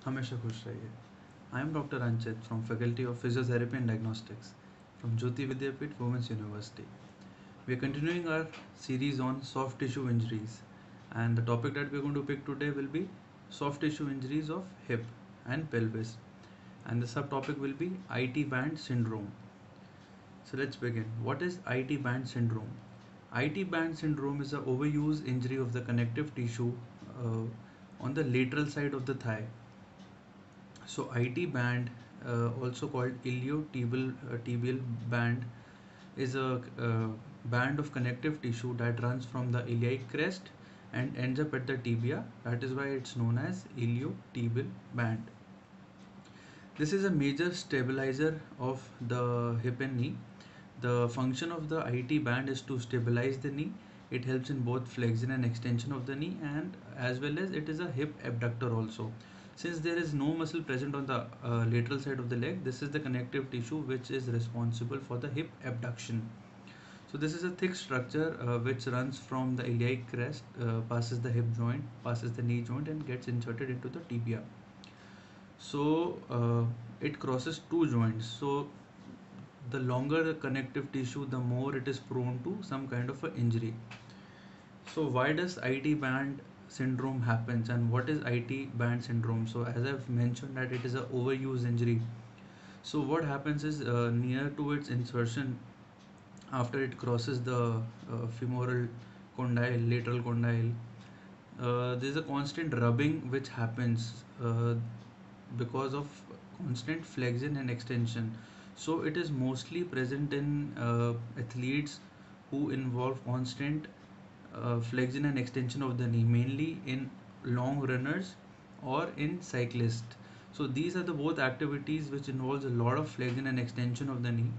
हमेशा खुश रहिए. I am Dr. Anchit from Faculty of Physiotherapy and Diagnostics from Jyoti Vidyapeeth Women's University. We are continuing our series on soft tissue injuries, and the topic that we are going to pick today will be soft tissue injuries of hip and pelvis, and the subtopic will be IT band syndrome. So let's begin. What is IT band syndrome? IT band syndrome is an overuse injury of the connective tissue uh, on the lateral side of the thigh. So IT band, also called iliotibial band, is a band of connective tissue that runs from the iliac crest and ends up at the tibia. That is why it's known as iliotibial band. This is a major stabilizer of the hip and knee. The function of the IT band is to stabilize the knee. It helps in both flexion and extension of the knee, and as well as it is a hip abductor also. Since there is no muscle present on the lateral side of the leg, this is the connective tissue which is responsible for the hip abduction. So this is a thick structure which runs from the iliac crest, passes the hip joint, passes the knee joint, and gets inserted into the tibia. So it crosses two joints. So the longer the connective tissue, the more it is prone to some kind of a injury. So why does IT band syndrome happens, and what is IT band syndrome? So as I've mentioned that it is a overuse injury. So what happens is near to its insertion, after it crosses the femoral condyle, lateral condyle, there is a constant rubbing which happens because of constant flexion and extension. So it is mostly present in athletes who involve constant flexion and extension of the knee, mainly in long runners or in cyclists. So these are the both activities which involves a lot of flexion and extension of the knee.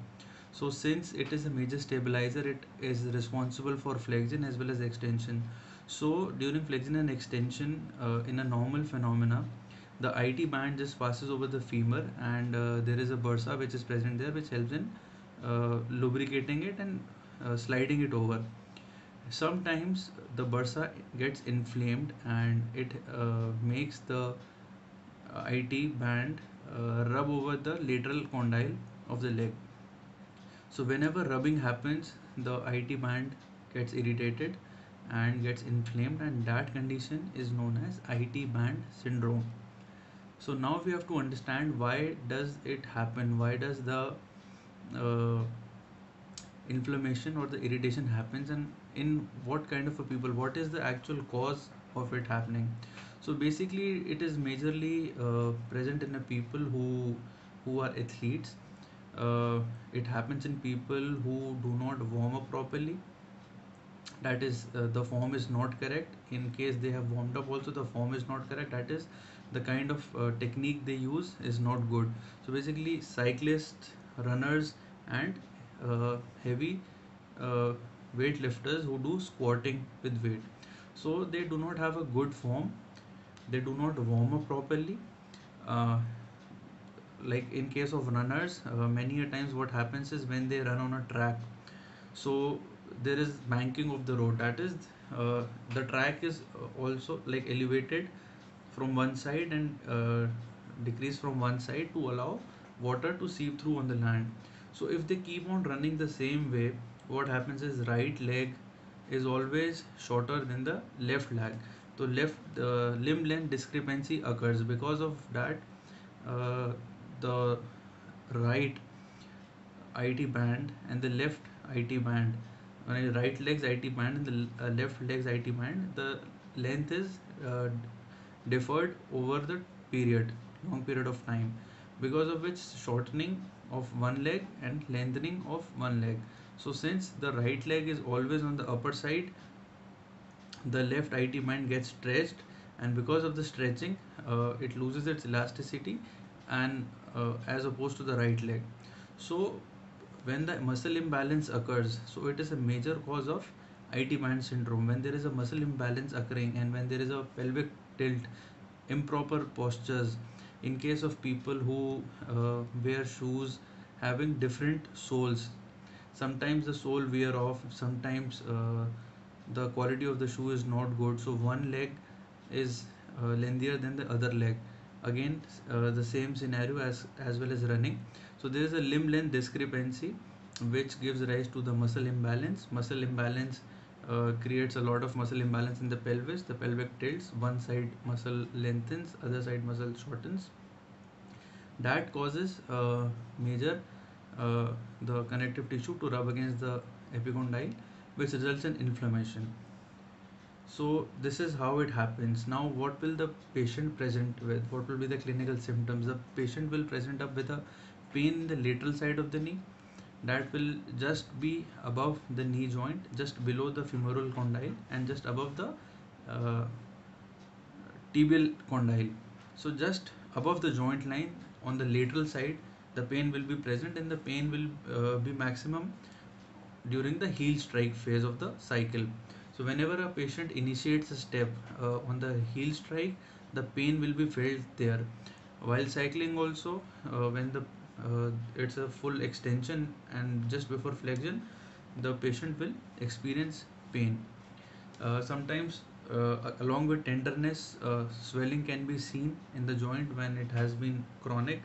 So since it is a major stabilizer, it is responsible for flexion as well as extension. So during flexion and extension, in a normal phenomena, the IT band just passes over the femur, and there is a bursa which is present there which helps in lubricating it and sliding it over. Sometimes the bursa gets inflamed, and it makes the IT band rub over the lateral condyle of the leg. So whenever rubbing happens, the IT band gets irritated and gets inflamed, and that condition is known as IT band syndrome. So now we have to understand why does it happen? Why does the uh, inflammation or the irritation happens, and in what kind of a people? What is the actual cause of it happening? So basically, it is majorly present in the people who are athletes. It happens in people who do not warm up properly. That is, the form is not correct. In case they have warmed up also, the form is not correct. That is, the kind of technique they use is not good. So basically, cyclists, runners, and heavy uh, weightlifters who do squatting with weight, so they do not have a good form. They do not warm up properly. uh, like in case of runners, many a times what happens is when they run on a track, so there is banking of the road. That is, the track is also like elevated from one side and decrease from one side to allow water to seep through on the land. So if they keep on running the same way, what happens is right leg is always shorter than the left leg. So left limb length discrepancy occurs. Because of that, uh, the right IT band and the left IT band, right leg's IT band and the left leg's IT band, the length is deferred over the period, long period of time, because of which shortening of one leg and lengthening of one leg. So since the right leg is always on the upper side, the left IT band gets stretched, and because of the stretching, it loses its elasticity, and as opposed to the right leg. So when the muscle imbalance occurs, so it is a major cause of IT band syndrome. When there is a muscle imbalance occurring, and when there is a pelvic tilt, improper postures, in case of people who wear shoes having different soles, sometimes the sole wear off, sometimes the quality of the shoe is not good, so one leg is lengthier than the other leg, Again, the same scenario as well as running. So there is a limb length discrepancy which gives rise to the muscle imbalance. Muscle imbalance creates a lot of muscle imbalance in the pelvis. The pelvic tilts, one side muscle lengthens, other side muscle shortens. That causes major the connective tissue to rub against the epicondyle, which results in inflammation. So this is how it happens. Now, what will the patient present with? What will be the clinical symptoms? The patient will present up with a pain in the lateral side of the knee that will just be above the knee joint, just below the femoral condyle, and just above the uh, tibial condyle. So just above the joint line on the lateral side, the pain will be present, and the pain will be maximum during the heel strike phase of the cycle. So whenever a patient initiates a step on the heel strike, the pain will be felt there. While cycling also, when the it's a full extension and just before flexion, the patient will experience pain. Sometimes, along with tenderness, swelling can be seen in the joint when it has been chronic,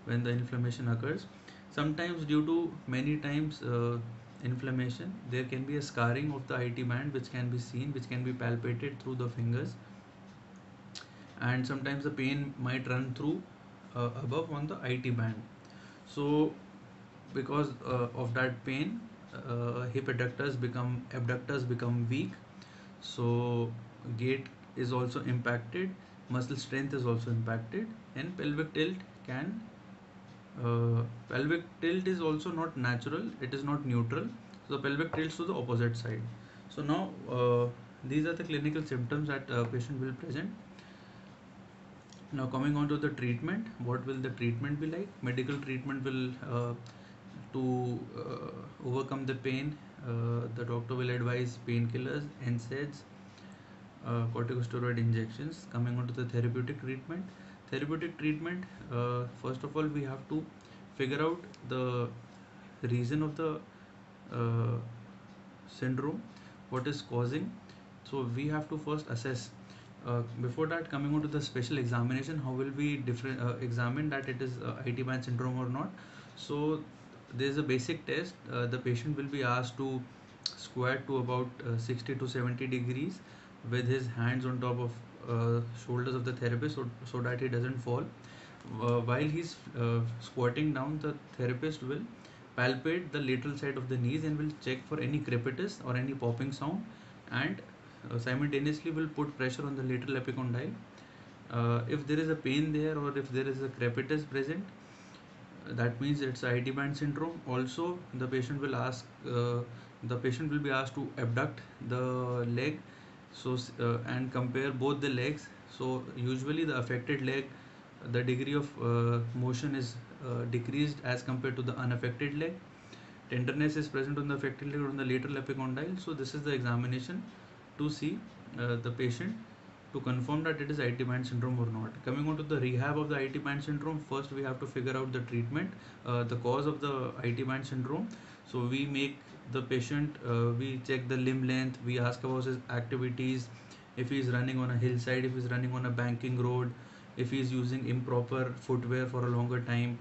when the inflammation occurs. Sometimes, due to many times inflammation, there can be a scarring of the IT band which can be seen, which can be palpated through the fingers, and sometimes the pain might run through above on the IT band. So, because of that pain, hip abductors become weak, so gait is also impacted, muscle strength is also impacted, and pelvic tilt is also not natural, it is not neutral, so pelvic tilts to the opposite side. So now, these are the clinical symptoms that patient will present. Now, coming on to the treatment, what will the treatment be like? Medical treatment will to overcome the pain, the doctor will advise painkillers, NSAIDs, corticosteroid injections. Coming on to the therapeutic treatment, first of all, we have to figure out the reason of the uh, syndrome, what is causing. So we have to first assess. Before that, coming on to the special examination, how will we different examine that it is IT band syndrome or not? So there is a basic test. The patient will be asked to squat to about 60 to 70 degrees with his hands on top of shoulders of the therapist, so that he doesn't fall. While he's squatting down, the therapist will palpate the lateral side of the knees and will check for any crepitus or any popping sound, and simultaneously will put pressure on the lateral epicondyle. If there is a pain there or if there is a crepitus present, that means it's IT band syndrome. Also, the patient will be asked to abduct the leg, so and compare both the legs. So usually the affected leg, the degree of motion is decreased as compared to the unaffected leg. Tenderness is present on the affected leg on the lateral epicondyle. So this is the examination to see the patient, to confirm that it is IT band syndrome or not. Coming on to the rehab of the IT band syndrome, first we have to figure out the treatment, the cause of the IT band syndrome. So we make the patient, we check the limb length, we ask about his activities, if he is running on a hillside, if he is running on a banking road, if he is using improper footwear for a longer time.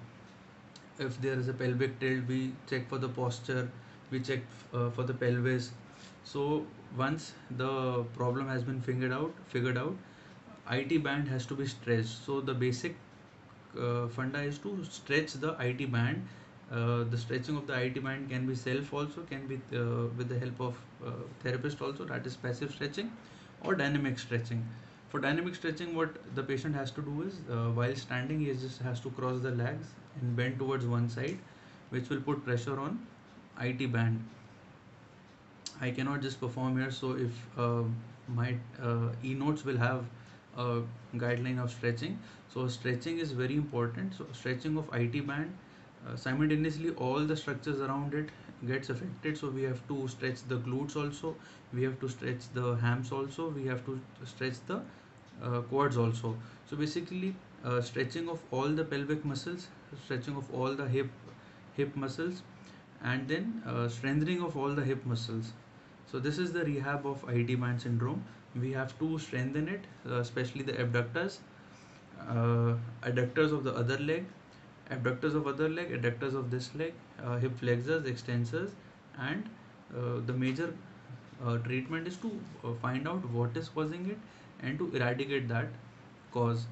If there is a pelvic tilt, we check for the posture, we check for the pelvis. So once the problem has been figured out, IT band has to be stretched. So the basic funda is to stretch the IT band. The stretching of the IT band can be self also, can be with the help of therapist also, that is passive stretching, or dynamic stretching. For dynamic stretching, what the patient has to do is, while standing, he just has to cross the legs and bend towards one side, which will put pressure on IT band. I cannot just perform here, so if my e-notes will have a guideline of stretching. So stretching is very important. So stretching of IT band, simultaneously all the structures around it gets affected. So we have to stretch the glutes also, we have to stretch the hams also, we have to stretch the quads also. So basically, stretching of all the pelvic muscles, stretching of all the hip muscles, and then strengthening of all the hip muscles. So this is the rehab of IT band syndrome. We have to strengthen it, especially the abductors. adductors of the other leg, abductors of other leg, adductors of this leg, hip flexors, extensors, and the major treatment is to find out what is causing it and to eradicate that cause.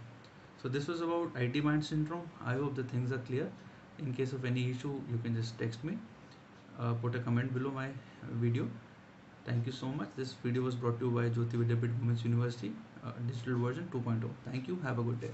So this was about IT band syndrome. I hope the things are clear. In case of any issue, you can just text me, put a comment below my video. Thank you so much. This video was brought to you by Jyoti Vidyapeeth Women's University, digital version 2.0. Thank you. Have a good day.